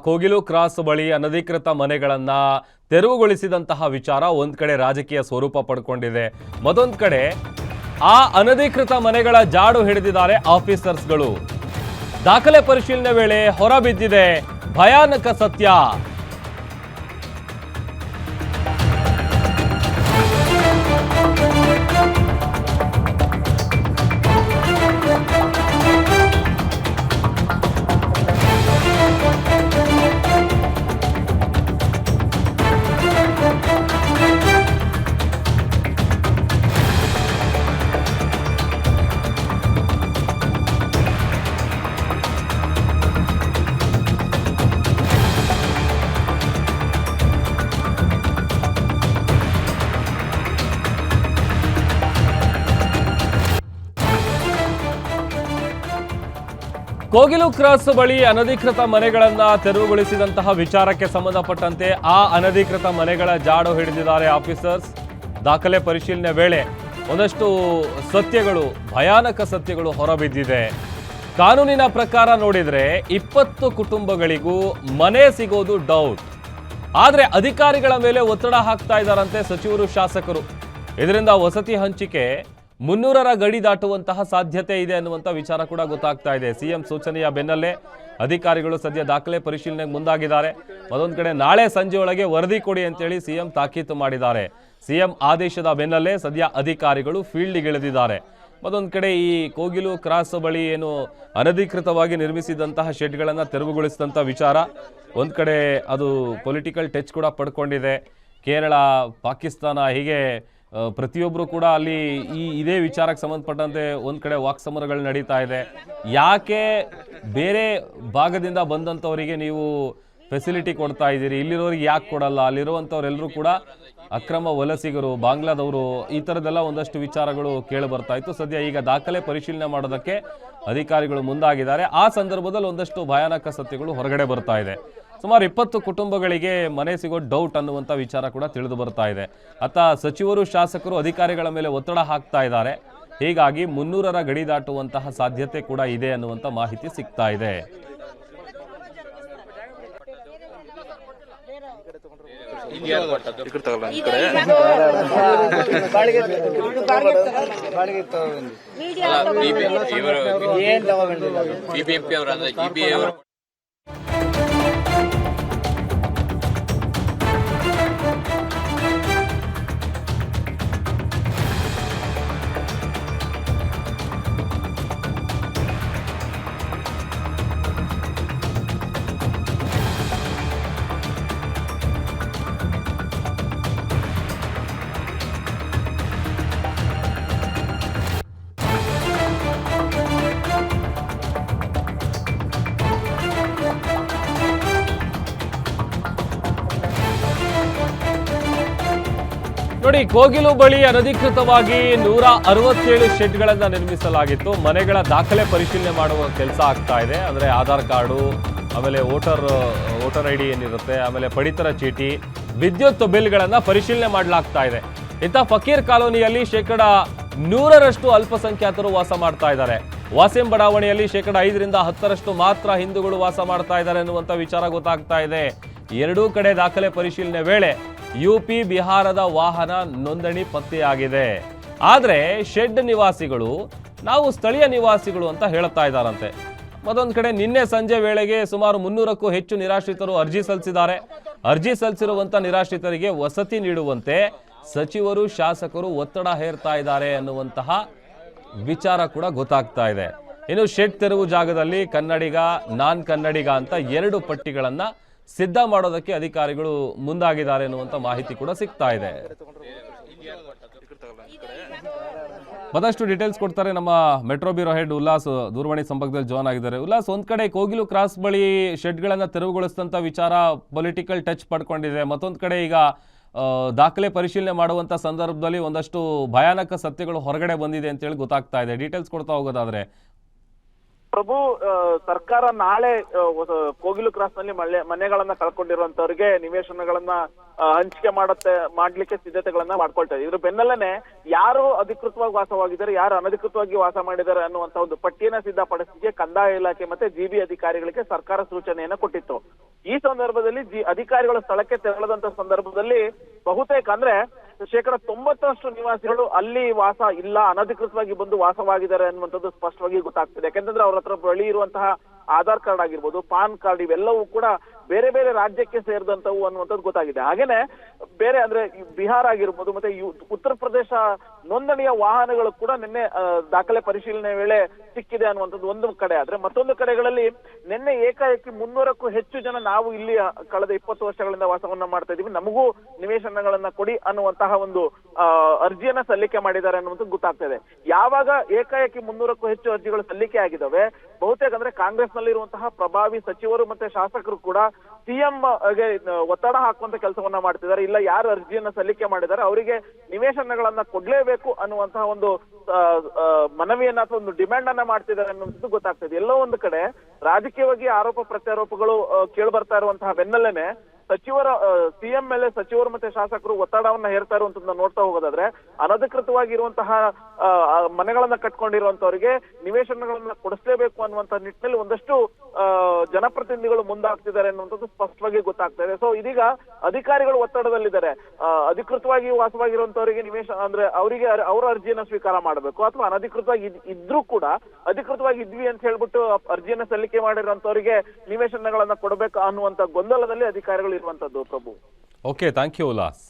Kogilu cross ಬಳಿ ಅನಧಿಕೃತ ಮನೆಗಳನ್ನ ತೆರವುಗೊಳಿಸಿದಂತಹ ವಿಚಾರ ಒಂದ್ ಕಡೆ ರಾಜಕೀಯ ಸ್ವರೂಪ ಪಡ್ಕೊಂಡಿದೆ. ಮತ್ತೊಂದ್ ಕಡೆ ಆ ಅನಧಿಕೃತ ಮನೆಗಳ ಜಾಡು ಹಿಡಿದಿದ್ದಾರೆ ಆಫೀಸರ್ಸ್ಗಳು. ದಾಖಲೆ ಪರಿಶೀಲನೆ ವೇಳೆ ಹೊರಬಿದ್ದಿದೆ ಭಯಾನಕ ಸತ್ಯ. ಕೋಗಿಲು ಕ್ರಾಸ್ ಬಳಿ ಅನಧಿಕೃತ ಮನೆಗಳನ್ನ ತೆರವುಗೊಳಿಸಿದಂತಹ ವಿಚಾರಕ್ಕೆ ಸಂಬಂಧಪಟ್ಟಂತೆ ಆ ಅನಧಿಕೃತ ಮನೆಗಳ ಜಾಡು ಹಿಡಿದಿದ್ದಾರೆ ಆಫೀಸರ್ಸ್. ದಾಖಲೆ ಪರಿಶೀಲನೆ ವೇಳೆ ಒಂದಷ್ಟು ಸತ್ಯಗಳು, ಭಯಾನಕ ಸತ್ಯಗಳು ಹೊರಬಿದ್ದಿದೆ. ಕಾನೂನಿನ ಪ್ರಕಾರ ನೋಡಿದ್ರೆ 20 ಕುಟುಂಬಗಳಿಗೂ ಮನೆ ಸಿಗೋದು ಡೌಟ್. ಆದ್ರೆ ಅಧಿಕಾರಿಗಳ ಮೇಲೆ ಒತ್ತಡ ಹಾಕ್ತಾ ಇದ್ದಾರಂತೆ ಸಚಿವರು, ಶಾಸಕರು. ಇದರಿಂದ ವಸತಿ ಹಂಚಿಕೆ 300ರ ಗಡಿ ದಾಟುವಂತಹ ಸಾಧ್ಯತೆ ಇದೆ ಅನ್ನುವಂಥ ವಿಚಾರ ಕೂಡ ಗೊತ್ತಾಗ್ತಾ ಇದೆ. ಸಿಎಂ ಸೂಚನೆಯ ಬೆನ್ನಲ್ಲೇ ಅಧಿಕಾರಿಗಳು ಸದ್ಯ ದಾಖಲೆ ಪರಿಶೀಲನೆಗೆ ಮುಂದಾಗಿದ್ದಾರೆ. ಮತ್ತೊಂದು ಕಡೆ ನಾಳೆ ಸಂಜೆಯೊಳಗೆ ವರದಿ ಕೊಡಿ ಅಂತೇಳಿ ಸಿಎಂ ತಾಕೀತು ಮಾಡಿದ್ದಾರೆ. ಸಿಎಂ ಆದೇಶದ ಬೆನ್ನಲ್ಲೇ ಸದ್ಯ ಅಧಿಕಾರಿಗಳು ಫೀಲ್ಡ್ಗೆ ಇಳಿದಿದ್ದಾರೆ. ಮತ್ತೊಂದು ಕಡೆ ಈ ಕೋಗಿಲು ಕ್ರಾಸ್ ಬಳಿ ಏನು ಅನಧಿಕೃತವಾಗಿ ನಿರ್ಮಿಸಿದಂತಹ ಶೆಡ್ಗಳನ್ನು ತೆರವುಗೊಳಿಸಿದಂಥ ವಿಚಾರ ಒಂದು ಕಡೆ ಅದು ಪೊಲಿಟಿಕಲ್ ಟಚ್ ಕೂಡ ಪಡ್ಕೊಂಡಿದೆ. ಕೇರಳ, ಪಾಕಿಸ್ತಾನ, ಹೀಗೆ ಪ್ರತಿಯೊಬ್ಬರು ಕೂಡ ಅಲ್ಲಿ ಇದೇ ವಿಚಾರಕ್ಕೆ ಸಂಬಂಧಪಟ್ಟಂತೆ ಒಂದು ಕಡೆ ವಾಕ್ಸಮರಗಳು ನಡೀತಾ ಇದೆ. ಯಾಕೆ ಬೇರೆ ಭಾಗದಿಂದ ಬಂದಂಥವರಿಗೆ ನೀವು ಫೆಸಿಲಿಟಿ ಕೊಡ್ತಾ ಇದ್ದೀರಿ, ಇಲ್ಲಿರೋರಿಗೆ ಯಾಕೆ ಕೊಡಲ್ಲ? ಅಲ್ಲಿರುವಂಥವ್ರೆಲ್ಲರೂ ಕೂಡ ಅಕ್ರಮ ವಲಸಿಗರು, ಬಾಂಗ್ಲಾದವರು, ಈ ಥರದ್ದೆಲ್ಲ ಒಂದಷ್ಟು ವಿಚಾರಗಳು ಕೇಳಿ ಬರ್ತಾ ಇತ್ತು. ಸದ್ಯ ಈಗ ದಾಖಲೆ ಪರಿಶೀಲನೆ ಮಾಡೋದಕ್ಕೆ ಅಧಿಕಾರಿಗಳು ಮುಂದಾಗಿದ್ದಾರೆ. ಆ ಸಂದರ್ಭದಲ್ಲಿ ಒಂದಷ್ಟು ಭಯಾನಕ ಸತ್ಯಗಳು ಹೊರಗಡೆ ಬರ್ತಾ ಇದೆ. ಸುಮಾರು 20 ಕುಟುಂಬಗಳಿಗೆ ಮನೆ ಸಿಗೋ ಡೌಟ್ ಅನ್ನುವಂಥ ವಿಚಾರ ಕೂಡ ತಿಳಿದು ಬರ್ತಾ ಇದೆ. ಅತ್ತ ಸಚಿವರು, ಶಾಸಕರು ಅಧಿಕಾರಿಗಳ ಮೇಲೆ ಒತ್ತಡ ಹಾಕ್ತಾ ಇದ್ದಾರೆ. ಹೀಗಾಗಿ 300ರ ಗಡಿ ದಾಟುವಂತಹ ಸಾಧ್ಯತೆ ಕೂಡ ಇದೆ ಅನ್ನುವಂಥ ಮಾಹಿತಿ ಸಿಗ್ತಾ ಇದೆ. ನೋಡಿ, ಕೋಗಿಲು ಬಳಿ ಅನಧಿಕೃತವಾಗಿ 167 ಶೆಡ್ಗಳನ್ನು ನಿರ್ಮಿಸಲಾಗಿತ್ತು. ಮನೆಗಳ ದಾಖಲೆ ಪರಿಶೀಲನೆ ಮಾಡುವ ಕೆಲಸ ಆಗ್ತಾ ಇದೆ. ಅಂದರೆ ಆಧಾರ್ ಕಾರ್ಡು, ಆಮೇಲೆ ವೋಟರ್ ಐಡಿ ಏನಿರುತ್ತೆ, ಆಮೇಲೆ ಪಡಿತರ ಚೀಟಿ, ವಿದ್ಯುತ್ ಬಿಲ್ಗಳನ್ನು ಪರಿಶೀಲನೆ ಮಾಡಲಾಗ್ತಾ ಇದೆ. ಇಂಥ ಫಕೀರ್ ಕಾಲೋನಿಯಲ್ಲಿ 100% ಅಲ್ಪಸಂಖ್ಯಾತರು ವಾಸ ಮಾಡ್ತಾ ಇದ್ದಾರೆ. ವಾಸಿಂ ಬಡಾವಣೆಯಲ್ಲಿ 5% 10% ಮಾತ್ರ ಹಿಂದೂಗಳು ವಾಸ ಮಾಡ್ತಾ ಇದ್ದಾರೆ ಅನ್ನುವಂಥ ವಿಚಾರ ಗೊತ್ತಾಗ್ತಾ ಇದೆ. ಎರಡೂ ಕಡೆ ದಾಖಲೆ ಪರಿಶೀಲನೆ ವೇಳೆ ಯುಪಿ, ಬಿಹಾರದ ವಾಹನ ನೋಂದಣಿ ಪತ್ತೆಯಾಗಿದೆ. ಆದರೆ ಶೆಡ್ ನಿವಾಸಿಗಳು ನಾವು ಸ್ಥಳೀಯ ನಿವಾಸಿಗಳು ಅಂತ ಹೇಳ್ತಾ ಇದ್ದಾರಂತೆ. ಮತ್ತೊಂದು ಕಡೆ ನಿನ್ನೆ ಸಂಜೆ ವೇಳೆಗೆ ಸುಮಾರು 300ಕ್ಕೂ ಹೆಚ್ಚು ನಿರಾಶ್ರಿತರು ಅರ್ಜಿ ಸಲ್ಲಿಸಿದ್ದಾರೆ. ಅರ್ಜಿ ಸಲ್ಲಿಸಿರುವಂಥ ನಿರಾಶ್ರಿತರಿಗೆ ವಸತಿ ನೀಡುವಂತೆ ಸಚಿವರು, ಶಾಸಕರು ಒತ್ತಡ ಹೇರ್ತಾ ಇದ್ದಾರೆ ಅನ್ನುವಂತಹ ವಿಚಾರ ಕೂಡ ಗೊತ್ತಾಗ್ತಾ ಇದೆ. ಇನ್ನು ಶೆಡ್ ತೆರವು ಜಾಗದಲ್ಲಿ ಕನ್ನಡಿಗ, ನಾನ್ ಕನ್ನಡಿಗ ಅಂತ 2 ಪಟ್ಟಿಗಳನ್ನ ಸಿದ್ಧ ಮಾಡೋದಕ್ಕೆ ಅಧಿಕಾರಿಗಳು ಮುಂದಾಗಿದ್ದಾರೆ ಅನ್ನುವಂಥ ಮಾಹಿತಿ ಕೂಡ ಸಿಗ್ತಾ ಇದೆ. ಮತ್ತಷ್ಟು ಡೀಟೇಲ್ಸ್ ಕೊಡ್ತಾರೆ ನಮ್ಮ ಮೆಟ್ರೋ ಬ್ಯೂರೋ ಹೆಡ್ ಉಲ್ಲಾಸ್, ದೂರವಾಣಿ ಸಂಪರ್ಕದಲ್ಲಿ ಜಾಯ್ನ್ ಆಗಿದ್ದಾರೆ. ಉಲ್ಲಾಸ್, ಒಂದ್ ಕಡೆ ಕೋಗಿಲು ಕ್ರಾಸ್ ಬಳಿ ಶೆಡ್ಗಳನ್ನು ತೆರವುಗೊಳಿಸಿದಂಥ ವಿಚಾರ ಪೊಲಿಟಿಕಲ್ ಟಚ್ ಪಡ್ಕೊಂಡಿದೆ. ಮತ್ತೊಂದು ಕಡೆ ಈಗ ದಾಖಲೆ ಪರಿಶೀಲನೆ ಮಾಡುವಂಥ ಸಂದರ್ಭದಲ್ಲಿ ಒಂದಷ್ಟು ಭಯಾನಕ ಸತ್ಯಗಳು ಹೊರಗಡೆ ಬಂದಿದೆ ಅಂತೇಳಿ ಗೊತ್ತಾಗ್ತಾ ಇದೆ. ಡೀಟೇಲ್ಸ್ ಕೊಡ್ತಾ ಹೋಗೋದಾದ್ರೆ ಪ್ರಭು, ಸರ್ಕಾರ ನಾಳೆ ಕೋಗಿಲು ಕ್ರಾಸ್ ನಲ್ಲಿ ಮನೆಗಳನ್ನ ಕಳ್ಕೊಂಡಿರುವಂತವ್ರಿಗೆ ನಿವೇಶನಗಳನ್ನ ಹಂಚಿಕೆ ಮಾಡ್ಲಿಕ್ಕೆ ಸಿದ್ಧತೆಗಳನ್ನ ಮಾಡ್ಕೊಳ್ತಾ ಇದೆ. ಇದ್ರ ಬೆನ್ನಲ್ಲೇ ಯಾರು ಅಧಿಕೃತವಾಗಿ ವಾಸವಾಗಿದ್ದಾರೆ, ಯಾರು ಅನಧಿಕೃತವಾಗಿ ವಾಸ ಮಾಡಿದ್ದಾರೆ ಅನ್ನುವಂತ ಒಂದು ಪಟ್ಟಿಯನ್ನ ಸಿದ್ಧಪಡಿಸಿಗೆ ಕಂದಾಯ ಇಲಾಖೆ ಮತ್ತೆ ಜಿಬಿ ಅಧಿಕಾರಿಗಳಿಗೆ ಸರ್ಕಾರ ಸೂಚನೆಯನ್ನ ಕೊಟ್ಟಿತ್ತು. ಈ ಸಂದರ್ಭದಲ್ಲಿ ಅಧಿಕಾರಿಗಳ ಸ್ಥಳಕ್ಕೆ ತೆರಳದಂತ ಸಂದರ್ಭದಲ್ಲಿ ಬಹುತೇಕ ಅಂದ್ರೆ 90% ನಿವಾಸಿಗಳು ಅಲ್ಲಿ ವಾಸ ಇಲ್ಲ, ಅನಧಿಕೃತವಾಗಿ ಬಂದು ವಾಸವಾಗಿದ್ದಾರೆ ಅನ್ನುವಂಥದ್ದು ಸ್ಪಷ್ಟವಾಗಿ ಗೊತ್ತಾಗ್ತದೆ. ಯಾಕೆಂತಂದ್ರೆ ಅವ್ರ ಹತ್ರ ಬಳಿ ಇರುವಂತಹ ಆಧಾರ್ ಕಾರ್ಡ್ ಆಗಿರ್ಬೋದು, ಪಾನ್ ಕಾರ್ಡ್ ಇವೆಲ್ಲವೂ ಕೂಡ ಬೇರೆ ಬೇರೆ ರಾಜ್ಯಕ್ಕೆ ಸೇರಿದಂತವು ಅನ್ನುವಂಥದ್ದು ಗೊತ್ತಾಗಿದೆ. ಹಾಗೇನೆ ಬೇರೆ ಅಂದ್ರೆ ಬಿಹಾರ ಆಗಿರ್ಬೋದು ಮತ್ತೆ ಉತ್ತರ ಪ್ರದೇಶ ನೋಂದಣಿಯ ವಾಹನಗಳು ಕೂಡ ನಿನ್ನೆ ದಾಖಲೆ ಪರಿಶೀಲನೆ ವೇಳೆ ಸಿಕ್ಕಿದೆ ಅನ್ನುವಂಥದ್ದು ಒಂದು ಕಡೆ ಆದ್ರೆ, ಮತ್ತೊಂದು ಕಡೆಗಳಲ್ಲಿ ನಿನ್ನೆ ಏಕಾಏಕಿ 300ಕ್ಕೂ ಹೆಚ್ಚು ಜನ ನಾವು ಇಲ್ಲಿ ಕಳೆದ 20 ವರ್ಷಗಳಿಂದ ವಾಸವನ್ನ ಮಾಡ್ತಾ ಇದೀವಿ, ನಮಗೂ ನಿವೇಶನಗಳನ್ನ ಕೊಡಿ ಅನ್ನುವಂತಹ ಒಂದು ಅರ್ಜಿಯನ್ನ ಸಲ್ಲಿಕೆ ಮಾಡಿದ್ದಾರೆ ಅನ್ನುವಂಥದ್ದು ಗೊತ್ತಾಗ್ತಾ ಇದೆ. ಯಾವಾಗ ಏಕಾಏಕಿ 300ಕ್ಕೂ ಹೆಚ್ಚು ಅರ್ಜಿಗಳು ಸಲ್ಲಿಕೆ ಆಗಿದ್ದಾವೆ, ಬಹುತೇಕ ಅಂದ್ರೆ ಕಾಂಗ್ರೆಸ್ ನಲ್ಲಿರುವಂತಹ ಪ್ರಭಾವಿ ಸಚಿವರು ಮತ್ತೆ ಶಾಸಕರು ಕೂಡ ಸಿಎಂ ಗೆ ಒತ್ತಡ ಹಾಕುವಂತ ಕೆಲಸವನ್ನ ಮಾಡ್ತಿದ್ದಾರೆ. ಇಲ್ಲ, ಯಾರು ಅರ್ಜಿಯನ್ನ ಸಲ್ಲಿಕೆ ಮಾಡಿದ್ದಾರೆ ಅವರಿಗೆ ನಿವೇಶನಗಳನ್ನ ಕೊಡ್ಲೇಬೇಕು ಅನ್ನುವಂತಹ ಒಂದು ಮನವಿಯನ್ನ ಅಥವಾ ಒಂದು ಡಿಮ್ಯಾಂಡ್ ಅನ್ನ ಮಾಡ್ತಿದ್ದಾರೆ ಅನ್ನುವಂಥದ್ದು ಗೊತ್ತಾಗ್ತದೆ. ಎಲ್ಲೋ ಒಂದು ಕಡೆ ರಾಜಕೀಯವಾಗಿ ಆರೋಪ ಪ್ರತ್ಯಾರೋಪಗಳು ಕೇಳಿ ಬರ್ತಾ ಇರುವಂತಹ ಬೆನ್ನಲ್ಲೇನೆ ಸಚಿವರ ಸಿಎಂ ಮೇಲೆ ಸಚಿವರು ಮತ್ತೆ ಶಾಸಕರು ಒತ್ತಡವನ್ನ ಹೇರ್ತಾ ಇರುವಂತದನ್ನ ನೋಡ್ತಾ ಹೋಗೋದಾದ್ರೆ, ಅನಧಿಕೃತವಾಗಿರುವಂತಹ ಮನೆಗಳನ್ನ ಕಟ್ಕೊಂಡಿರುವಂತವರಿಗೆ ನಿವೇಶನಗಳನ್ನ ಕೊಡಿಸಲೇಬೇಕು ಅನ್ನುವಂತ ನಿಟ್ಟಿನಲ್ಲಿ ಒಂದಷ್ಟು ಜನಪ್ರತಿನಿಧಿಗಳು ಮುಂದಾಗ್ತಿದ್ದಾರೆ ಅನ್ನುವಂಥದ್ದು ಸ್ಪಷ್ಟವಾಗಿ ಗೊತ್ತಾಗ್ತಾ ಇದೆ. ಸೊ ಇದೀಗ ಅಧಿಕಾರಿಗಳು ಒತ್ತಡದಲ್ಲಿದ್ದಾರೆ. ಅಧಿಕೃತವಾಗಿ ವಾಸವಾಗಿರುವಂತವರಿಗೆ ಅಂದ್ರೆ ಅವರಿಗೆ ಅವರ ಅರ್ಜಿಯನ್ನ ಸ್ವೀಕಾರ ಮಾಡಬೇಕು, ಅಥವಾ ಅನಧಿಕೃತವಾಗಿ ಇದ್ರೂ ಕೂಡ ಅಧಿಕೃತವಾಗಿ ಇದ್ವಿ ಅಂತ ಹೇಳ್ಬಿಟ್ಟು ಅರ್ಜಿಯನ್ನ ಸಲ್ಲಿಕೆ ಮಾಡಿರುವಂತವರಿಗೆ ನಿವೇಶನಗಳನ್ನ ಕೊಡಬೇಕು ಅನ್ನುವಂತ ಗೊಂದಲದಲ್ಲಿ ಅಧಿಕಾರಿಗಳು ಇರುವಂತದ್ದು. ಪ್ರಭು, ಓಕೆ, ಥ್ಯಾಂಕ್ ಯು ಉಲ್ಲಾಸ್.